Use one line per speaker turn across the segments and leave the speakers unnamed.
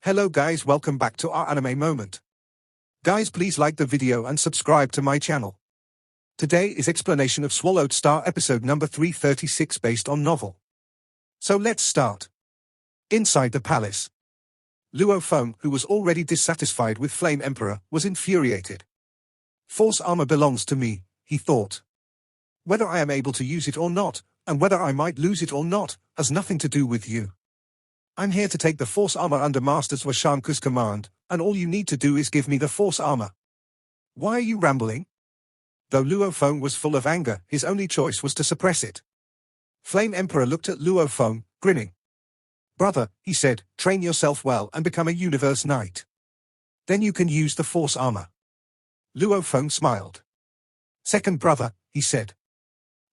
Hello guys, welcome back to our anime moment. Guys, please like the video and subscribe to my channel. Today is explanation of Swallowed Star episode number 336 based on novel. So let's start. Inside the palace. Luo Feng, who was already dissatisfied with Flame Emperor, was infuriated. Force armor belongs to me, he thought. Whether I am able to use it or not, and whether I might lose it or not, has nothing to do with you. I'm here to take the Force armor under Master Swashanku's command, and all you need to do is give me the Force armor. Why are you rambling? Though Luo Feng was full of anger, his only choice was to suppress it. Flame Emperor looked at Luo Feng, grinning. Brother, he said, train yourself well and become a Universe Knight. Then you can use the Force armor. Luo Feng smiled. Second brother, he said.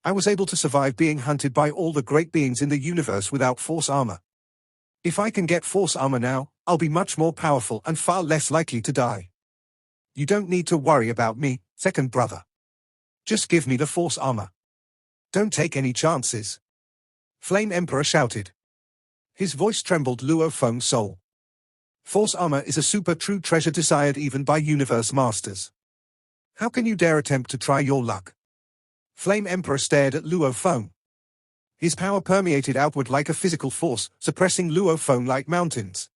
I was able to survive being hunted by all the great beings in the universe without Force armor. If I can get Force armor now, I'll be much more powerful and far less likely to die. You don't need to worry about me, second brother. Just give me the Force armor. Don't take any chances. Flame Emperor shouted. His voice trembled Luo Feng's soul. Force armor is a super true treasure desired even by universe masters. How can you dare attempt to try your luck? Flame Emperor stared at Luo Feng. His power permeated outward like a physical force, suppressing Luo Feng like mountains.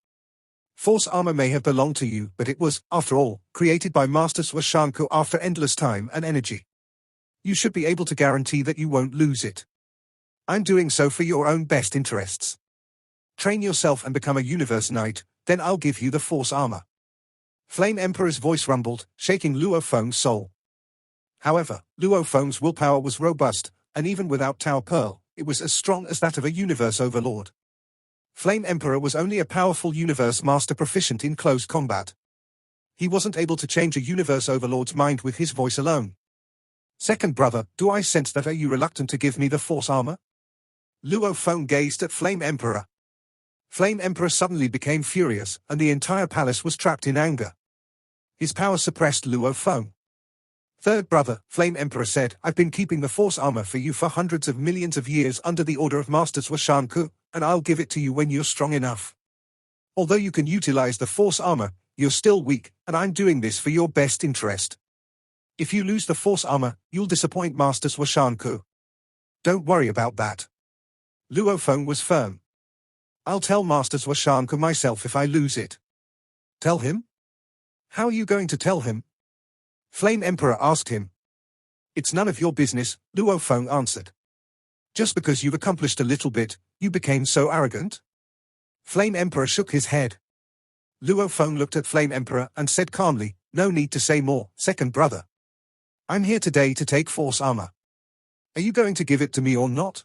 Force armor may have belonged to you, but it was, after all, created by Master Swashanku after endless time and energy. You should be able to guarantee that you won't lose it. I'm doing so for your own best interests. Train yourself and become a Universe Knight, then I'll give you the Force armor. Flame Emperor's voice rumbled, shaking Luo Feng's soul. However, Luo Feng's willpower was robust, and even without Tao Pearl, it was as strong as that of a universe overlord. Flame Emperor was only a powerful universe master proficient in close combat. He wasn't able to change a universe overlord's mind with his voice alone. Second brother, do I sense that are you reluctant to give me the Force armor? Luo Feng gazed at Flame Emperor. Flame Emperor suddenly became furious, and the entire palace was trapped in anger. His power suppressed Luo Feng. Third brother, Flame Emperor said, I've been keeping the Force armor for you for hundreds of millions of years under the order of Master Swashanku, and I'll give it to you when you're strong enough. Although you can utilize the Force armor, you're still weak, and I'm doing this for your best interest. If you lose the Force armor, you'll disappoint Master Swashanku. Don't worry about that. Luo Feng was firm. I'll tell Master Swashanku myself if I lose it. Tell him? How are you going to tell him? Flame Emperor asked him. It's none of your business, Luo Feng answered. Just because you've accomplished a little bit, you became so arrogant? Flame Emperor shook his head. Luo Feng looked at Flame Emperor and said calmly, no need to say more, second brother. I'm here today to take Force armor. Are you going to give it to me or not?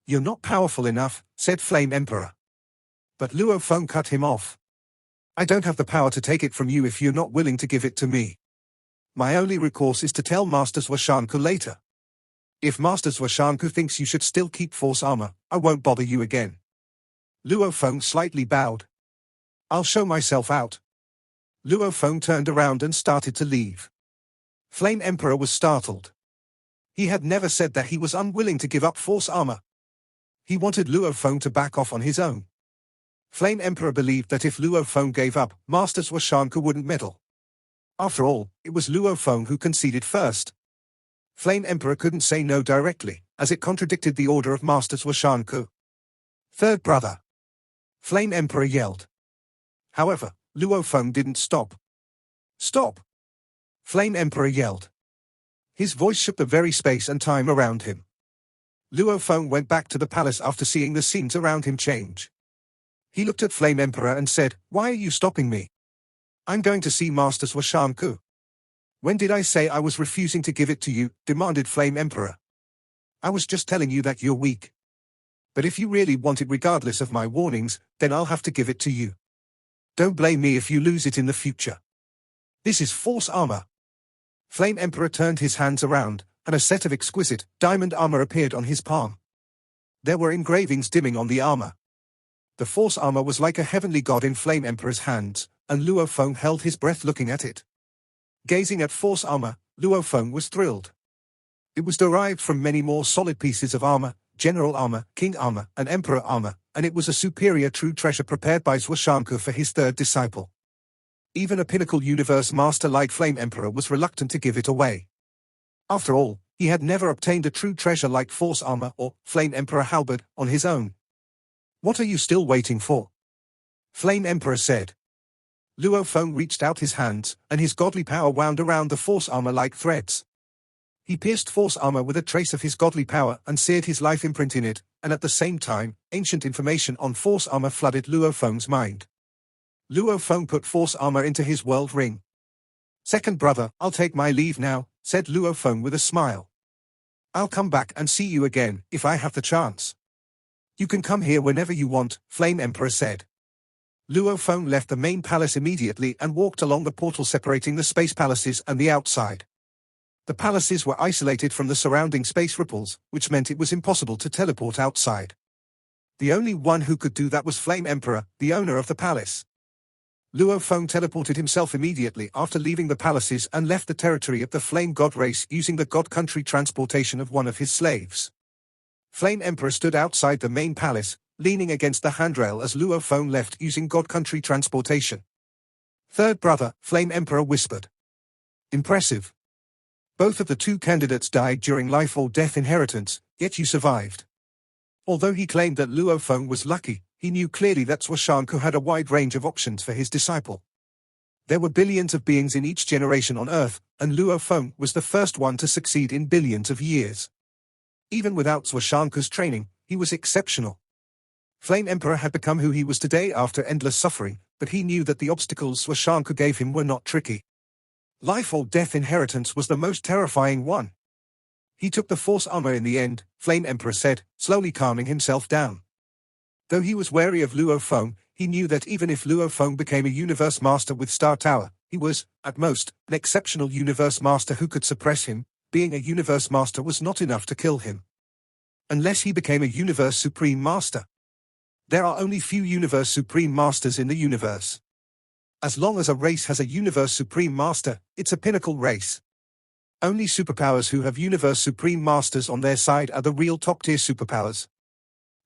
You're not powerful enough, said Flame Emperor. But Luo Feng cut him off. I don't have the power to take it from you if you're not willing to give it to me. My only recourse is to tell Master Swashanku later. If Master Swashanku thinks you should still keep Force armor, I won't bother you again. Luo Feng slightly bowed. I'll show myself out. Luo Feng turned around and started to leave. Flame Emperor was startled. He had never said that he was unwilling to give up Force armor. He wanted Luo Feng to back off on his own. Flame Emperor believed that if Luo Feng gave up, Master Swashanku wouldn't meddle. After all, it was Luo Feng who conceded first. Flame Emperor couldn't say no directly, as it contradicted the order of Master Swashanku. Third brother. Flame Emperor yelled. However, Luo Feng didn't stop. Stop! Flame Emperor yelled. His voice shook the very space and time around him. Luo Feng went back to the palace after seeing the scenes around him change. He looked at Flame Emperor and said, why are you stopping me? I'm going to see Master Swashanku. When did I say I was refusing to give it to you? Demanded Flame Emperor. I was just telling you that you're weak. But if you really want it regardless of my warnings, then I'll have to give it to you. Don't blame me if you lose it in the future. This is Force armor. Flame Emperor turned his hands around, and a set of exquisite, diamond armor appeared on his palm. There were engravings dimming on the armor. The Force armor was like a heavenly god in Flame Emperor's hands, and Luo Feng held his breath looking at it. Gazing at Force armor, Luo Feng was thrilled. It was derived from many more solid pieces of armor, general armor, king armor, and emperor armor, and it was a superior true treasure prepared by Swanshanku for his third disciple. Even a pinnacle universe master like Flame Emperor was reluctant to give it away. After all, he had never obtained a true treasure like Force Armor or Flame Emperor Halberd on his own. "What are you still waiting for?" Flame Emperor said. Luo Feng reached out his hands, and his godly power wound around the Force Armor like threads. He pierced Force Armor with a trace of his godly power and seared his life imprint in it, and at the same time, ancient information on Force Armor flooded Luo Feng's mind. Luo Feng put Force Armor into his world ring. "Second brother, I'll take my leave now," said Luo Feng with a smile. "I'll come back and see you again, if I have the chance." "You can come here whenever you want," Flame Emperor said. Luo Feng left the main palace immediately and walked along the portal separating the space palaces and the outside. The palaces were isolated from the surrounding space ripples, which meant it was impossible to teleport outside. The only one who could do that was Flame Emperor, the owner of the palace. Luo Feng teleported himself immediately after leaving the palaces and left the territory of the Flame God race using the God Country transportation of one of his slaves. Flame Emperor stood outside the main palace, leaning against the handrail as Luo Feng left using God Country transportation. "Third brother," Flame Emperor whispered. "Impressive. Both of the two candidates died during life or death inheritance, yet you survived." Although he claimed that Luo Feng was lucky, he knew clearly that Swanshanku had a wide range of options for his disciple. There were billions of beings in each generation on Earth, and Luo Feng was the first one to succeed in billions of years. Even without Swanshanku's training, he was exceptional. Flame Emperor had become who he was today after endless suffering, but he knew that the obstacles Swanshanku gave him were not tricky. Life or death inheritance was the most terrifying one. "He took the Force Armor in the end," Flame Emperor said, slowly calming himself down. Though he was wary of Luo Feng, he knew that even if Luo Feng became a Universe Master with Star Tower, he was, at most, an exceptional Universe Master who could suppress him. Being a Universe Master was not enough to kill him. Unless he became a Universe Supreme Master. There are only few Universe Supreme Masters in the universe. As long as a race has a Universe Supreme Master, it's a pinnacle race. Only superpowers who have Universe Supreme Masters on their side are the real top-tier superpowers.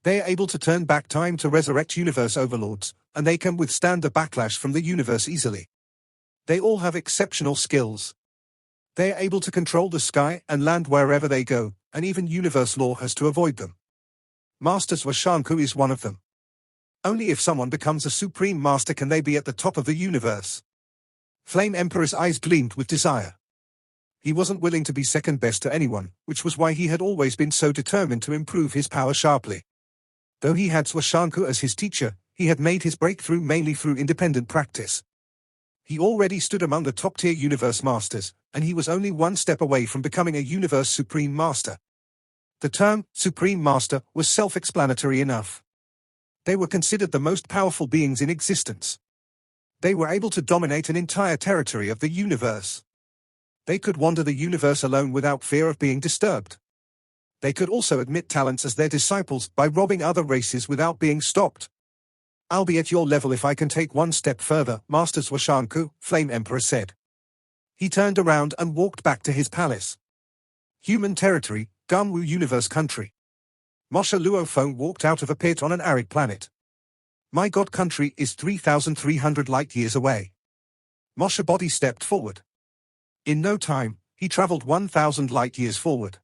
They are able to turn back time to resurrect Universe Overlords, and they can withstand the backlash from the universe easily. They all have exceptional skills. They are able to control the sky and land wherever they go, and even Universe Law has to avoid them. Master Swanshanku is one of them. Only if someone becomes a Supreme Master can they be at the top of the universe. Flame Emperor's eyes gleamed with desire. He wasn't willing to be second best to anyone, which was why he had always been so determined to improve his power sharply. Though he had Swanshanku as his teacher, he had made his breakthrough mainly through independent practice. He already stood among the top-tier Universe Masters, and he was only one step away from becoming a Universe Supreme Master. The term, Supreme Master, was self-explanatory enough. They were considered the most powerful beings in existence. They were able to dominate an entire territory of the universe. They could wander the universe alone without fear of being disturbed. They could also admit talents as their disciples by robbing other races without being stopped. "I'll be at your level if I can take one step further," Master Swanshanku, Flame Emperor said. He turned around and walked back to his palace. Human territory, Gamwu Universe Country. Moshe Luo Feng walked out of a pit on an arid planet. "My God Country is 3,300 light-years away." Moshe Body stepped forward. In no time, he traveled 1,000 light-years forward.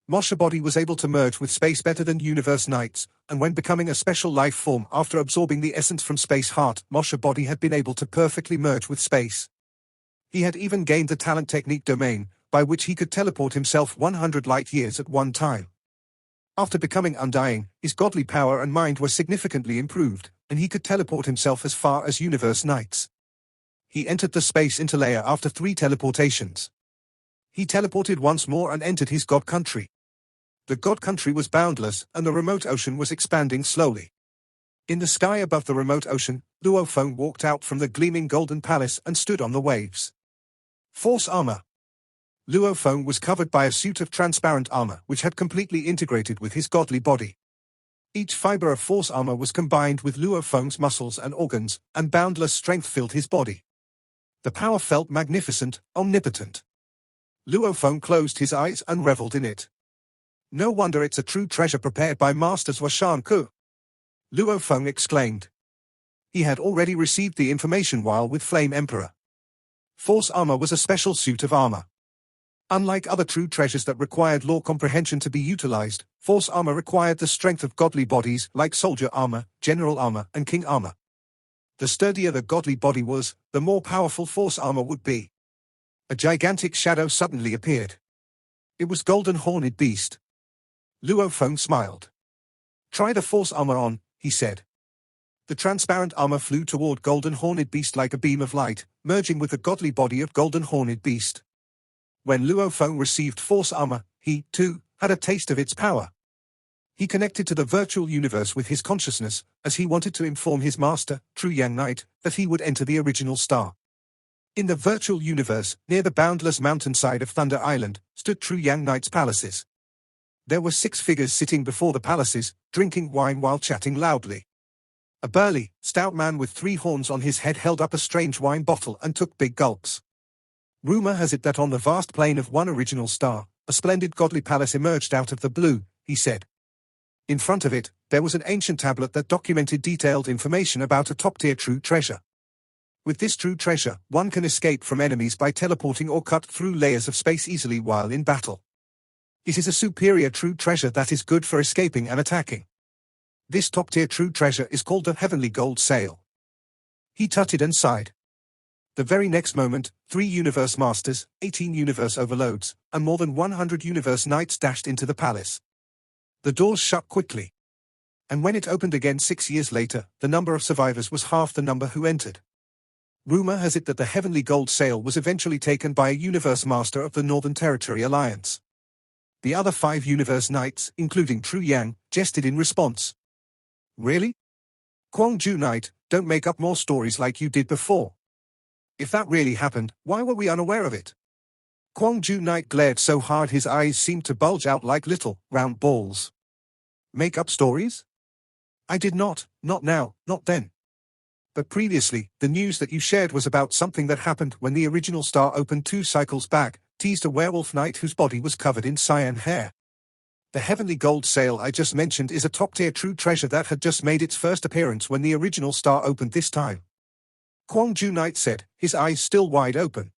Moshe Body was able to merge with space better than Universe Knights, and when becoming a special life form after absorbing the essence from Space Heart, Moshe Body had been able to perfectly merge with space. He had even gained the talent technique domain, by which he could teleport himself 100 light-years at one time. After becoming undying, his godly power and mind were significantly improved, and he could teleport himself as far as Universe Knights. He entered the space interlayer after 3 teleportations. He teleported once more and entered his God Country. The God Country was boundless, and the remote ocean was expanding slowly. In the sky above the remote ocean, Luo Feng walked out from the gleaming golden palace and stood on the waves. Force Armor. Luo Feng was covered by a suit of transparent armor which had completely integrated with his godly body. Each fiber of Force Armor was combined with Luo Feng's muscles and organs, and boundless strength filled his body. The power felt magnificent, omnipotent. Luo Feng closed his eyes and reveled in it. No wonder it's a true treasure prepared by Master Swanshanku. Luo Feng exclaimed. He had already received the information while with Flame Emperor. Force armor was a special suit of armor. Unlike other true treasures that required law comprehension to be utilized, force armor required the strength of godly bodies like soldier armor, general armor, and king armor. The sturdier the godly body was, the more powerful force armor would be. A gigantic shadow suddenly appeared. It was Golden Horned Beast. Luo Feng smiled. "Try the force armor on," he said. The transparent armor flew toward Golden Horned Beast like a beam of light, merging with the godly body of Golden Horned Beast. When Luo Feng received force armor, he, too, had a taste of its power. He connected to the virtual universe with his consciousness, as he wanted to inform his master, True Yang Knight, that he would enter the original star. In the virtual universe, near the boundless mountainside of Thunder Island, stood True Yang Knight's palaces. There were 6 figures sitting before the palaces, drinking wine while chatting loudly. A burly, stout man with 3 horns on his head held up a strange wine bottle and took big gulps. Rumor has it that on the vast plain of one original star, a splendid godly palace emerged out of the blue, he said. In front of it, there was an ancient tablet that documented detailed information about a top-tier true treasure. With this true treasure, one can escape from enemies by teleporting or cut through layers of space easily while in battle. It is a superior true treasure that is good for escaping and attacking. This top-tier true treasure is called the Heavenly Gold Sail. He tutted and sighed. The very next moment, 3 Universe Masters, 18 Universe Overloads, and more than 100 Universe Knights dashed into the palace. The doors shut quickly. And when it opened again 6 years later, the number of survivors was half the number who entered. Rumor has it that the Heavenly Gold Sail was eventually taken by a Universe Master of the Northern Territory Alliance. The other 5 Universe Knights, including True Yang, jested in response. "Really? Kwangju Knight, don't make up more stories like you did before. If that really happened, why were we unaware of it?" Kwangju Knight glared so hard his eyes seemed to bulge out like little, round balls. "Make up stories? I did not now, not then. But previously, the news that you shared was about something that happened when the original star opened 2 cycles back," teased a werewolf knight whose body was covered in cyan hair. "The Heavenly Gold Sail I just mentioned is a top-tier true treasure that had just made its first appearance when the original star opened this time," Kwangju Knight said, his eyes still wide open.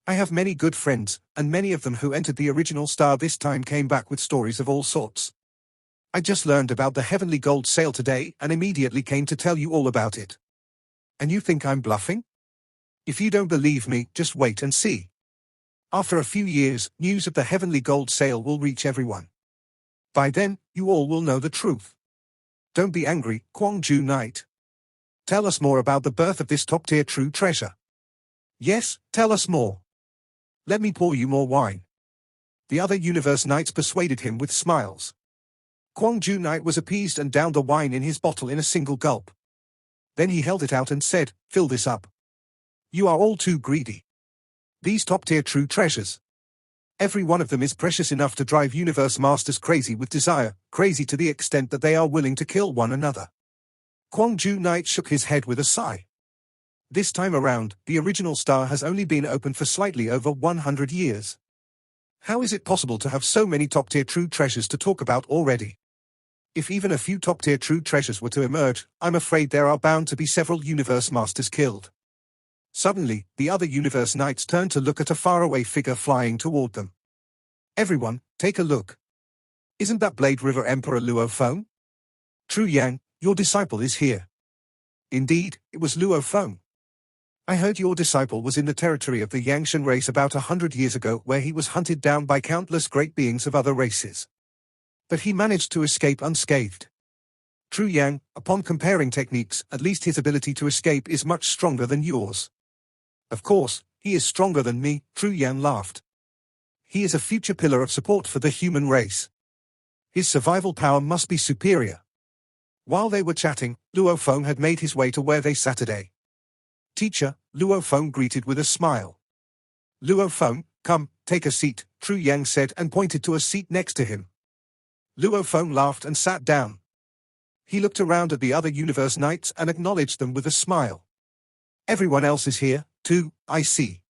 "I have many good friends, and many of them who entered the original star this time came back with stories of all sorts. I just learned about the Heavenly Gold Sail today and immediately came to tell you all about it. And you think I'm bluffing? If you don't believe me, just wait and see. After a few years, news of the Heavenly Gold Sail will reach everyone. By then, you all will know the truth. Don't be angry, Kwangju Knight. Tell us more about the birth of this top-tier true treasure. Yes, tell us more. Let me pour you more wine." The other Universe Knights persuaded him with smiles. Kwangju Knight was appeased and downed the wine in his bottle in a single gulp. Then he held it out and said, "Fill this up. You are all too greedy. These top-tier true treasures. Every one of them is precious enough to drive Universe Masters crazy with desire, crazy to the extent that they are willing to kill one another." Kwangju Knight shook his head with a sigh. This time around, the original star has only been open for slightly over 100 years. How is it possible to have so many top-tier true treasures to talk about already? If even a few top-tier true treasures were to emerge, I'm afraid there are bound to be several Universe Masters killed. Suddenly, the other Universe Knights turned to look at a faraway figure flying toward them. "Everyone, take a look. Isn't that Blade River Emperor Luo Feng? True Yang, your disciple is here." Indeed, it was Luo Feng. "I heard your disciple was in the territory of the Yangshan race about 100 years ago, where he was hunted down by countless great beings of other races. But he managed to escape unscathed. True Yang, upon comparing techniques, at least his ability to escape is much stronger than yours." "Of course, he is stronger than me," True Yang laughed. "He is a future pillar of support for the human race. His survival power must be superior." While they were chatting, Luo Feng had made his way to where they sat today. "Teacher," Luo Feng greeted with a smile. "Luo Feng, come, take a seat," True Yang said and pointed to a seat next to him. Luo Feng laughed and sat down. He looked around at the other Universe Knights and acknowledged them with a smile. "Everyone else is here, too, I see."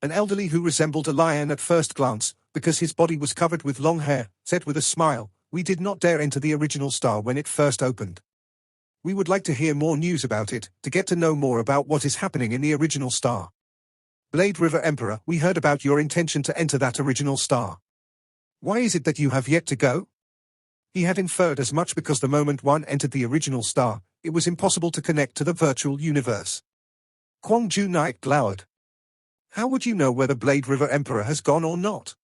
An elderly who resembled a lion at first glance, because his body was covered with long hair, said with a smile, "We did not dare enter the original star when it first opened. We would like to hear more news about it, to get to know more about what is happening in the original star. Blade River Emperor, we heard about your intention to enter that original star. Why is it that you have yet to go? He had inferred as much because the moment one entered the original star, it was impossible to connect to the virtual universe. Kwang Ju Knight glowered. How would you know whether Blade River Emperor has gone or not?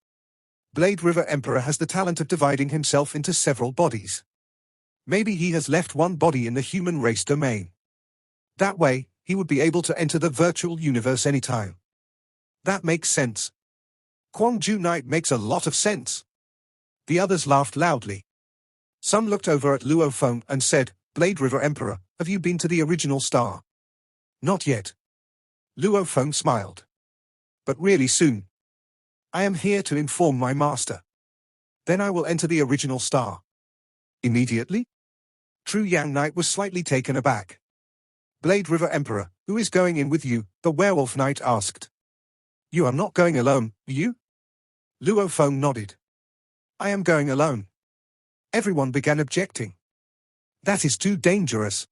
Blade River Emperor has the talent of dividing himself into several bodies. Maybe he has left one body in the human race domain. That way, he would be able to enter the virtual universe anytime. That makes sense. Kwang Ju Knight makes a lot of sense. The others laughed loudly. Some looked over at Luo Feng and said, Blade River Emperor, have you been to the original star? Not yet. Luo Feng smiled. But really soon. I am here to inform my master. Then I will enter the original star. Immediately? True Yang Knight was slightly taken aback. Blade River Emperor, who is going in with you? The werewolf knight asked. You are not going alone, are you? Luo Feng nodded. I am going alone. Everyone began objecting. That is too dangerous.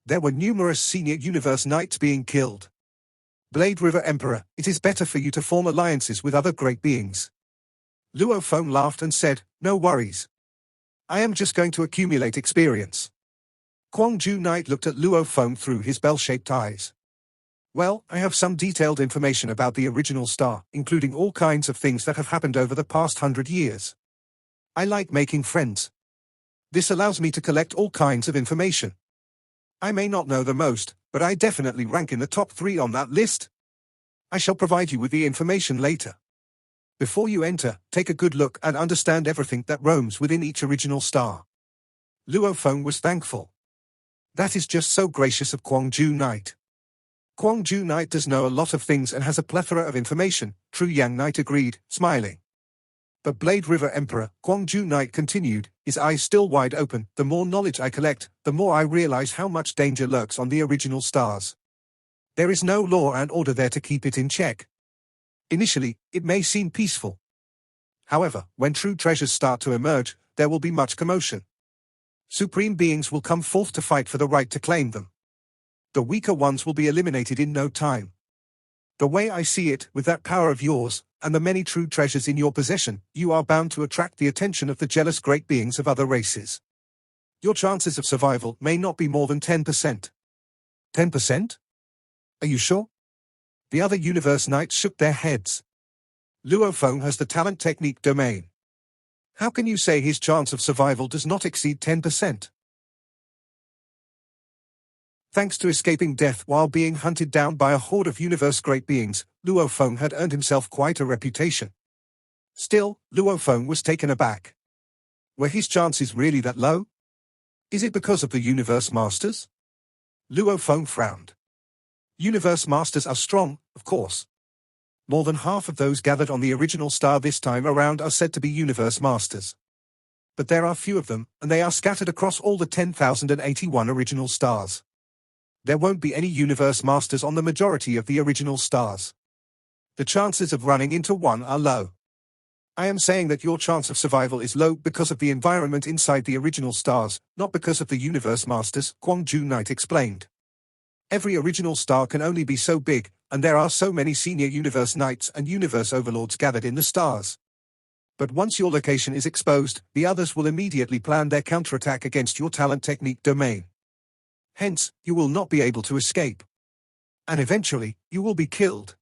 There were numerous senior universe knights being killed. Blade River Emperor, it is better for you to form alliances with other great beings. Luo Feng laughed and said, no worries. I am just going to accumulate experience. Kwang Ju Knight looked at Luo Feng through his bell-shaped eyes. Well, I have some detailed information about the original star, including all kinds of things that have happened over the past 100 years. I like making friends. This allows me to collect all kinds of information. I may not know the most, but I definitely rank in the top 3 on that list. I shall provide you with the information later. Before you enter, take a good look and understand everything that roams within each original star. Luo Feng was thankful. That is just so gracious of Kwang Ju Knight. Kwang Ju Knight does know a lot of things and has a plethora of information, True Yang Knight agreed, smiling. But Blade River Emperor, Kwang Ju Knight continued, his eyes still wide open, the more knowledge I collect, the more I realize how much danger lurks on the original stars. There is no law and order there to keep it in check. Initially, it may seem peaceful. However, when true treasures start to emerge, there will be much commotion. Supreme beings will come forth to fight for the right to claim them. The weaker ones will be eliminated in no time. The way I see it, with that power of yours, and the many true treasures in your possession, you are bound to attract the attention of the jealous great beings of other races. Your chances of survival may not be more than 10%. 10%? Are you sure? The other universe knights shook their heads. Luo Feng has the talent technique domain. How can you say his chance of survival does not exceed 10%? Thanks to escaping death while being hunted down by a horde of universe great beings, Luo Feng had earned himself quite a reputation. Still, Luo Feng was taken aback. Were his chances really that low? Is it because of the universe masters? Luo Feng frowned. Universe masters are strong, of course. More than half of those gathered on the original star this time around are said to be universe masters. But there are few of them, and they are scattered across all the 10,081 original stars. There won't be any universe masters on the majority of the original stars. The chances of running into one are low. I am saying that your chance of survival is low because of the environment inside the original stars, not because of the universe masters, Kwang Ju Knight explained. Every original star can only be so big, and there are so many senior universe knights and universe overlords gathered in the stars. But once your location is exposed, the others will immediately plan their counterattack against your talent technique domain. Hence, you will not be able to escape. And eventually, you will be killed.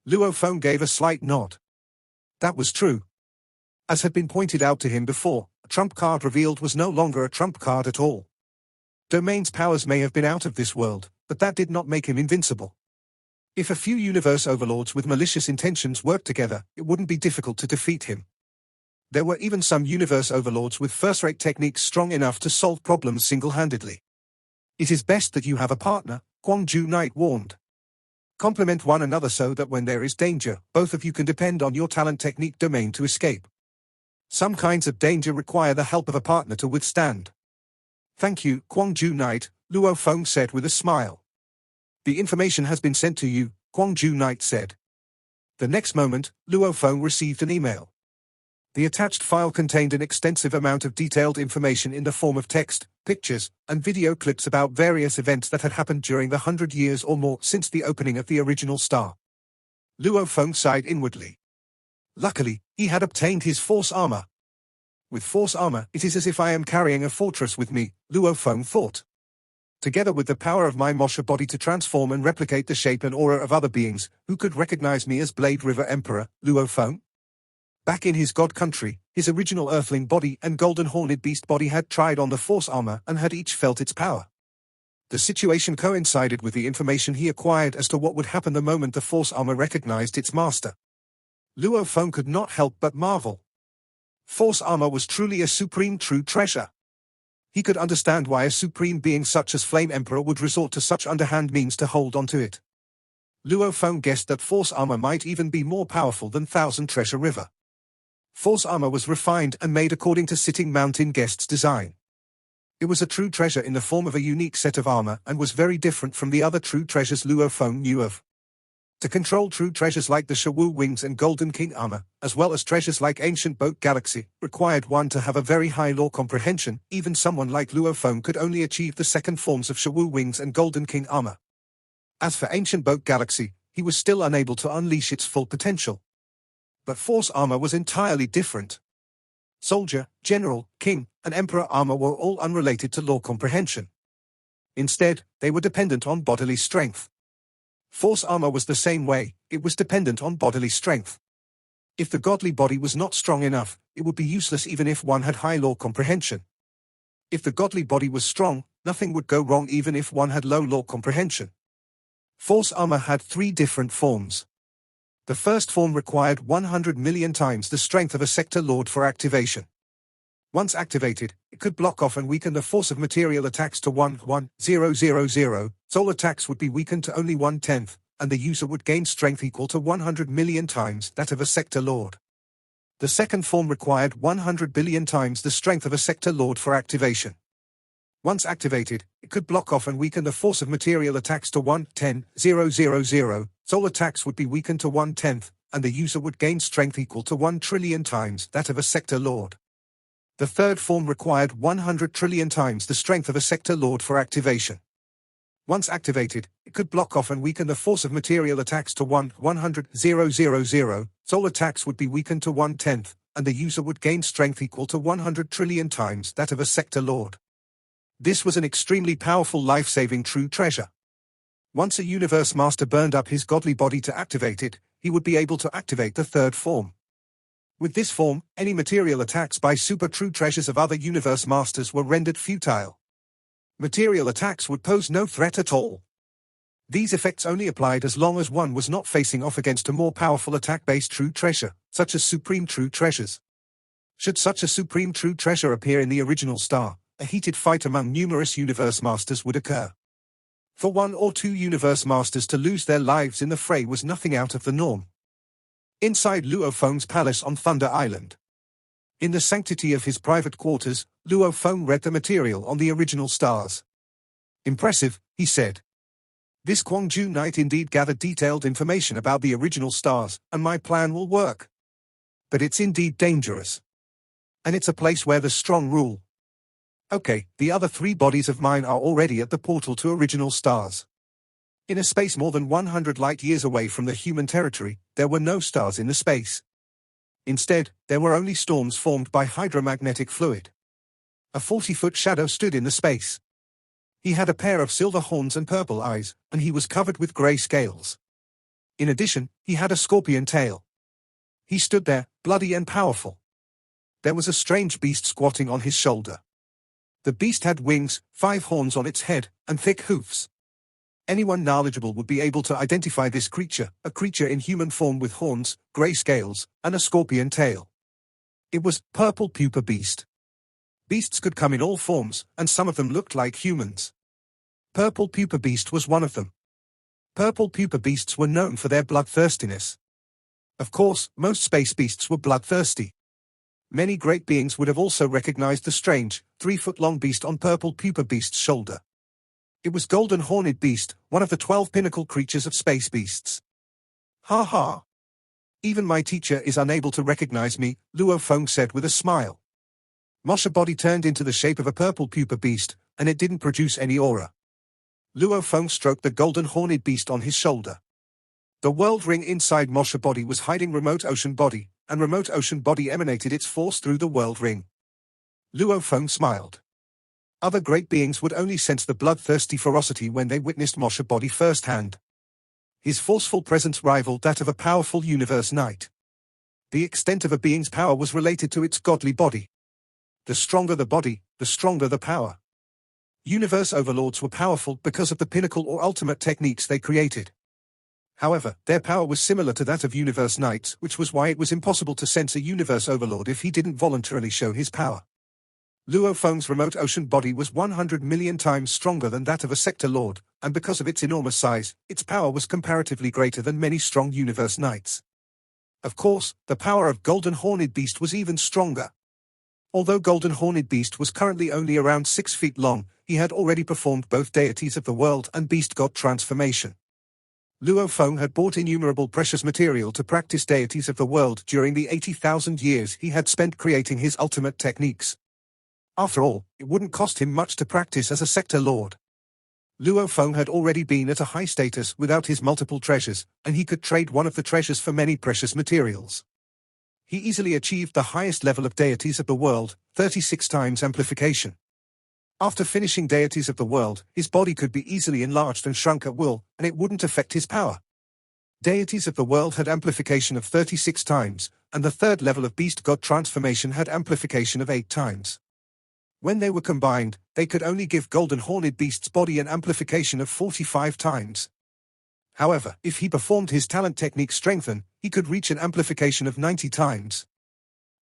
Luo Feng gave a slight nod. That was true. As had been pointed out to him before, a trump card revealed was no longer a trump card at all. Domain's powers may have been out of this world, but that did not make him invincible. If a few universe overlords with malicious intentions worked together, it wouldn't be difficult to defeat him. There were even some universe overlords with first-rate techniques strong enough to solve problems single-handedly. It is best that you have a partner, Kwang Ju Knight warned. Complement one another so that when there is danger, both of you can depend on your talent technique domain to escape. Some kinds of danger require the help of a partner to withstand. Thank you, Kwang Ju Knight, Luo Feng said with a smile. The information has been sent to you, Kwang Ju Knight said. The next moment, Luo Feng received an email. The attached file contained an extensive amount of detailed information in the form of text, pictures, and video clips about various events that had happened during the 100 years or more since the opening of the original star. Luo Feng sighed inwardly. Luckily, he had obtained his force armor. With force armor, it is as if I am carrying a fortress with me, Luo Feng thought. Together with the power of my Mosha body to transform and replicate the shape and aura of other beings, who could recognize me as Blade River Emperor, Luo Feng? Back in his god country, his original Earthling body and Golden Horned Beast body had tried on the force armor and had each felt its power. The situation coincided with the information he acquired as to what would happen the moment the force armor recognized its master. Luo Feng could not help but marvel. Force armor was truly a supreme true treasure. He could understand why a supreme being such as Flame Emperor would resort to such underhand means to hold onto it. Luo Feng guessed that force armor might even be more powerful than Thousand Treasure River. Force armor was refined and made according to Sitting Mountain Guest's design. It was a true treasure in the form of a unique set of armor and was very different from the other true treasures Luo Feng knew of. To control true treasures like the Shawu Wings and Golden King armor, as well as treasures like Ancient Boat Galaxy, required one to have a very high law comprehension. Even someone like Luo Feng could only achieve the second forms of Shawu Wings and Golden King armor. As for Ancient Boat Galaxy, he was still unable to unleash its full potential. But force armor was entirely different. Soldier, General, King, and Emperor armor were all unrelated to law comprehension. Instead, they were dependent on bodily strength. Force armor was the same way, it was dependent on bodily strength. If the godly body was not strong enough, it would be useless even if one had high law comprehension. If the godly body was strong, nothing would go wrong even if one had low law comprehension. Force armor had 3 different forms. The first form required 100 million times the strength of a Sector Lord for activation. Once activated, it could block off and weaken the force of material attacks to 1,000. Soul attacks would be weakened to only 1/10, and the user would gain strength equal to 100 million times that of a Sector Lord. The second form required 100 billion times the strength of a Sector Lord for activation. Once activated, it could block off and weaken the force of material attacks to 1,10,000. Soul attacks would be weakened to 1/10, and the user would gain strength equal to 1 trillion times that of a Sector Lord. The third form required 100 trillion times the strength of a Sector Lord for activation. Once activated, it could block off and weaken the force of material attacks to 100,000. Soul attacks would be weakened to 1/10, and the user would gain strength equal to 100 trillion times that of a Sector Lord. This was an extremely powerful life-saving true treasure. Once a Universe Master burned up his godly body to activate it, he would be able to activate the third form. With this form, any material attacks by super true treasures of other Universe Masters were rendered futile. Material attacks would pose no threat at all. These effects only applied as long as one was not facing off against a more powerful attack-based true treasure, such as Supreme True Treasures. Should such a Supreme True Treasure appear in the original star, a heated fight among numerous Universe Masters would occur. For 1 or 2 Universe Masters to lose their lives in the fray was nothing out of the norm. Inside Luo Feng's palace on Thunder Island. In the sanctity of his private quarters, Luo Feng read the material on the original stars. Impressive, he said. This Guangzhou night indeed gathered detailed information about the original stars, and my plan will work. But it's indeed dangerous. And it's a place where the strong rule. Okay, the other 3 bodies of mine are already at the portal to original stars. In a space more than 100 light-years away from the human territory, there were no stars in the space. Instead, there were only storms formed by hydromagnetic fluid. A 40-foot shadow stood in the space. He had a pair of silver horns and purple eyes, and he was covered with grey scales. In addition, he had a scorpion tail. He stood there, bloody and powerful. There was a strange beast squatting on his shoulder. The beast had wings, 5 horns on its head, and thick hoofs. Anyone knowledgeable would be able to identify this creature, a creature in human form with horns, grey scales, and a scorpion tail. It was Purple Pupa Beast. Beasts could come in all forms, and some of them looked like humans. Purple Pupa Beast was one of them. Purple Pupa Beasts were known for their bloodthirstiness. Of course, most space beasts were bloodthirsty. Many great beings would have also recognized the strange, 3-foot-long beast on Purple Pupa Beast's shoulder. It was Golden Horned Beast, one of the 12 pinnacle creatures of space beasts. Ha ha! Even my teacher is unable to recognize me, Luo Feng said with a smile. Mosha body turned into the shape of a purple pupa beast, and it didn't produce any aura. Luo Feng stroked the golden horned beast on his shoulder. The world ring inside Mosha body was hiding remote ocean body, and remote ocean body emanated its force through the world ring. Luo Feng smiled. Other great beings would only sense the bloodthirsty ferocity when they witnessed Mosha body firsthand. His forceful presence rivaled that of a powerful universe knight. The extent of a being's power was related to its godly body. The stronger the body, the stronger the power. Universe overlords were powerful because of the pinnacle or ultimate techniques they created. However, their power was similar to that of universe knights, which was why it was impossible to sense a universe overlord if he didn't voluntarily show his power. Luo Feng's remote ocean body was 100 million times stronger than that of a sector lord, and because of its enormous size, its power was comparatively greater than many strong universe knights. Of course, the power of Golden Horned Beast was even stronger. Although Golden Horned Beast was currently only around 6 feet long, he had already performed both deities of the world and beast god transformation. Luo Feng had bought innumerable precious material to practice deities of the world during the 80,000 years he had spent creating his ultimate techniques. After all, it wouldn't cost him much to practice as a sector lord. Luo Feng had already been at a high status without his multiple treasures, and he could trade one of the treasures for many precious materials. He easily achieved the highest level of deities of the world, 36 times amplification. After finishing deities of the world, his body could be easily enlarged and shrunk at will, and it wouldn't affect his power. Deities of the world had amplification of 36 times, and the third level of beast god transformation had amplification of 8 times. When they were combined, they could only give Golden Horned Beast's body an amplification of 45 times. However, if he performed his talent technique strengthen, he could reach an amplification of 90 times.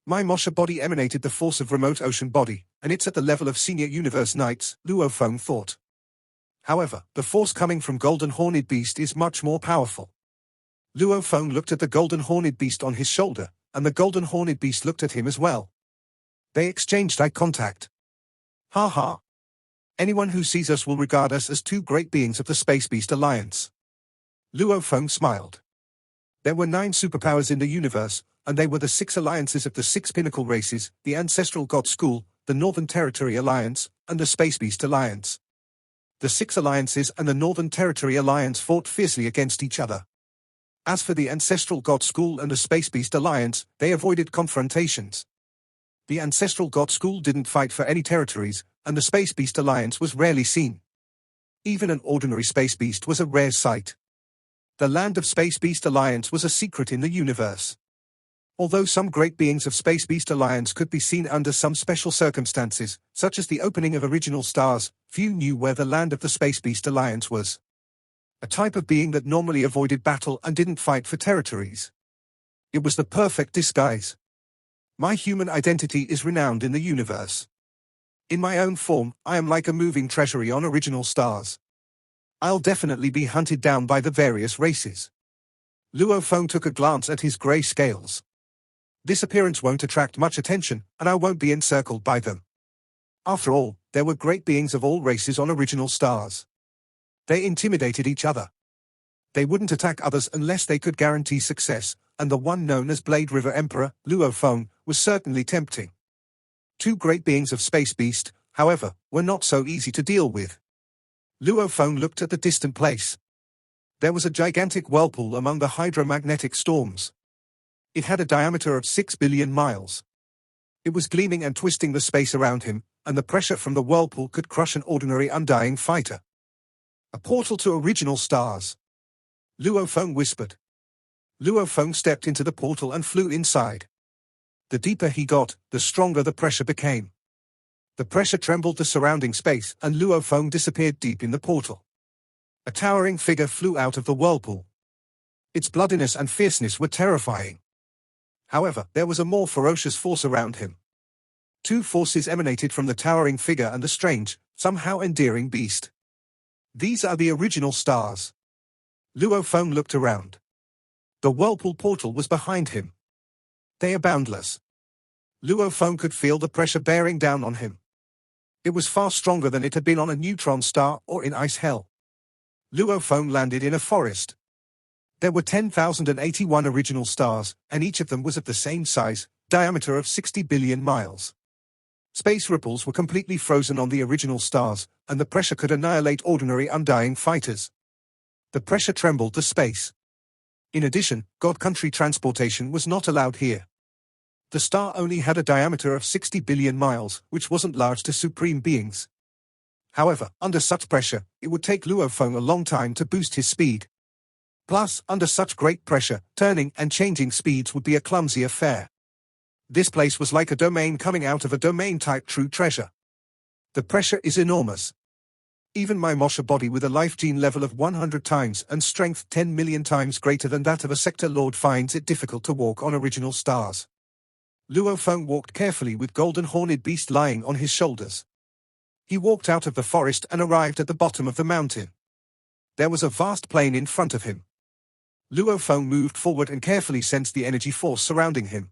My Mosha body emanated the force of remote ocean body, and it's at the level of senior universe knights, Luo Feng thought. However, the force coming from Golden Horned Beast is much more powerful. Luo Feng looked at the Golden Horned Beast on his shoulder, and the Golden Horned Beast looked at him as well. They exchanged eye contact. Ha ha. Anyone who sees us will regard us as two great beings of the Space Beast Alliance. Luo Feng smiled. There were 9 superpowers in the universe, and they were the 6 alliances of the 6 pinnacle races, the Ancestral God School, the Northern Territory Alliance, and the Space Beast Alliance. The 6 alliances and the Northern Territory Alliance fought fiercely against each other. As for the Ancestral God School and the Space Beast Alliance, they avoided confrontations. The Ancestral God School didn't fight for any territories, and the Space Beast Alliance was rarely seen. Even an ordinary space beast was a rare sight. The land of Space Beast Alliance was a secret in the universe. Although some great beings of Space Beast Alliance could be seen under some special circumstances, such as the opening of original stars, few knew where the land of the Space Beast Alliance was. A type of being that normally avoided battle and didn't fight for territories. It was the perfect disguise. My human identity is renowned in the universe. In my own form, I am like a moving treasury on original stars. I'll definitely be hunted down by the various races. Luo Feng took a glance at his grey scales. This appearance won't attract much attention, and I won't be encircled by them. After all, there were great beings of all races on original stars. They intimidated each other. They wouldn't attack others unless they could guarantee success, and the one known as Blade River Emperor, Luo Feng, was certainly tempting. 2 great beings of Space Beast, however, were not so easy to deal with. Luo Feng looked at the distant place. There was a gigantic whirlpool among the hydromagnetic storms. It had a diameter of 6 billion miles. It was gleaming and twisting the space around him, and the pressure from the whirlpool could crush an ordinary undying fighter. A portal to original stars. Luo Feng whispered. Luo Feng stepped into the portal and flew inside. The deeper he got, the stronger the pressure became. The pressure trembled the surrounding space, and Luo Feng disappeared deep in the portal. A towering figure flew out of the whirlpool. Its bloodiness and fierceness were terrifying. However, there was a more ferocious force around him. 2 forces emanated from the towering figure and the strange, somehow endearing beast. These are the original stars. Luo Feng looked around. The whirlpool portal was behind him. They are boundless. Luo Feng could feel the pressure bearing down on him. It was far stronger than it had been on a neutron star or in ice hell. Luo Feng landed in a forest. There were 10,081 original stars, and each of them was of the same size, diameter of 60 billion miles. Space ripples were completely frozen on the original stars, and the pressure could annihilate ordinary undying fighters. The pressure trembled the space. In addition, God country transportation was not allowed here. The star only had a diameter of 60 billion miles, which wasn't large to supreme beings. However, under such pressure, it would take Luo Feng a long time to boost his speed. Plus, under such great pressure, turning and changing speeds would be a clumsy affair. This place was like a domain coming out of a domain-type true treasure. The pressure is enormous. Even my Mosha body with a life gene level of 100 times and strength 10 million times greater than that of a sector lord finds it difficult to walk on original stars. Luo Feng walked carefully with golden horned beast lying on his shoulders. He walked out of the forest and arrived at the bottom of the mountain. There was a vast plain in front of him. Luo Feng moved forward and carefully sensed the energy force surrounding him.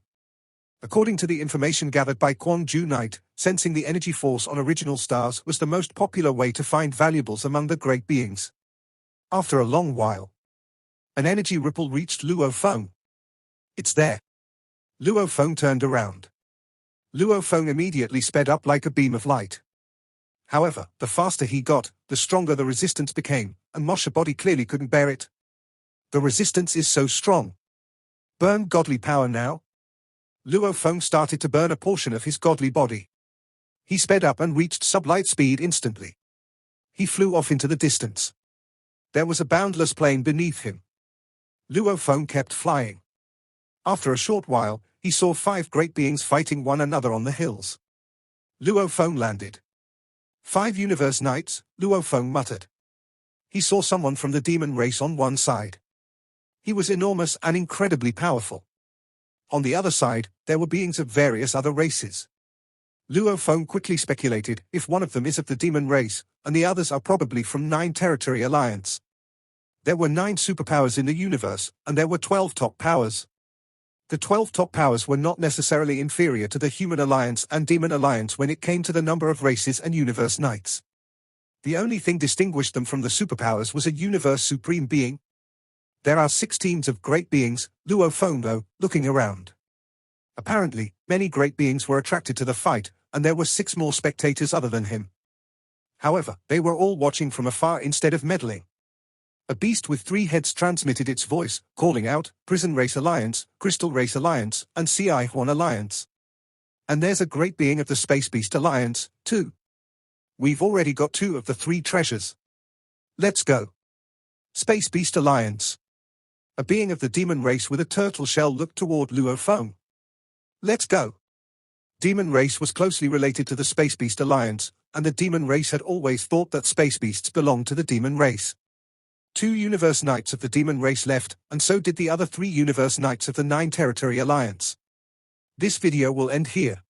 According to the information gathered by Quan Ju Knight, sensing the energy force on original stars was the most popular way to find valuables among the great beings. After a long while, an energy ripple reached Luo Feng. It's there. Luo Feng turned around. Luo Feng immediately sped up like a beam of light. However, the faster he got, the stronger the resistance became, and Mosha body clearly couldn't bear it. The resistance is so strong. Burn godly power now. Luo Feng started to burn a portion of his godly body. He sped up and reached sublight speed instantly. He flew off into the distance. There was a boundless plain beneath him. Luo Feng kept flying. After a short while, he saw 5 great beings fighting one another on the hills. Luo Feng landed. 5 universe knights, Luo Feng muttered. He saw someone from the demon race on one side. He was enormous and incredibly powerful. On the other side, there were beings of various other races. Luo Feng quickly speculated if one of them is of the demon race, and the others are probably from 9 Territory Alliance. There were 9 superpowers in the universe, and there were 12 top powers. The 12 top powers were not necessarily inferior to the Human Alliance and Demon Alliance when it came to the number of races and universe knights. The only thing distinguished them from the superpowers was a universe supreme being. There are 6 teams of great beings, Luo Feng though, looking around. Apparently, many great beings were attracted to the fight, and there were 6 more spectators other than him. However, they were all watching from afar instead of meddling. A beast with 3 heads transmitted its voice, calling out, Prison Race Alliance, Crystal Race Alliance, and Ci-Huan Alliance. And there's a great being of the Space Beast Alliance, too. We've already got 2 of the 3 treasures. Let's go. Space Beast Alliance. A being of the demon race with a turtle shell looked toward Luo Feng. Let's go. Demon race was closely related to the Space Beast Alliance, and the demon race had always thought that space beasts belonged to the demon race. 2 universe knights of the demon race left, and so did the other 3 universe knights of the 9 Territory Alliance. This video will end here.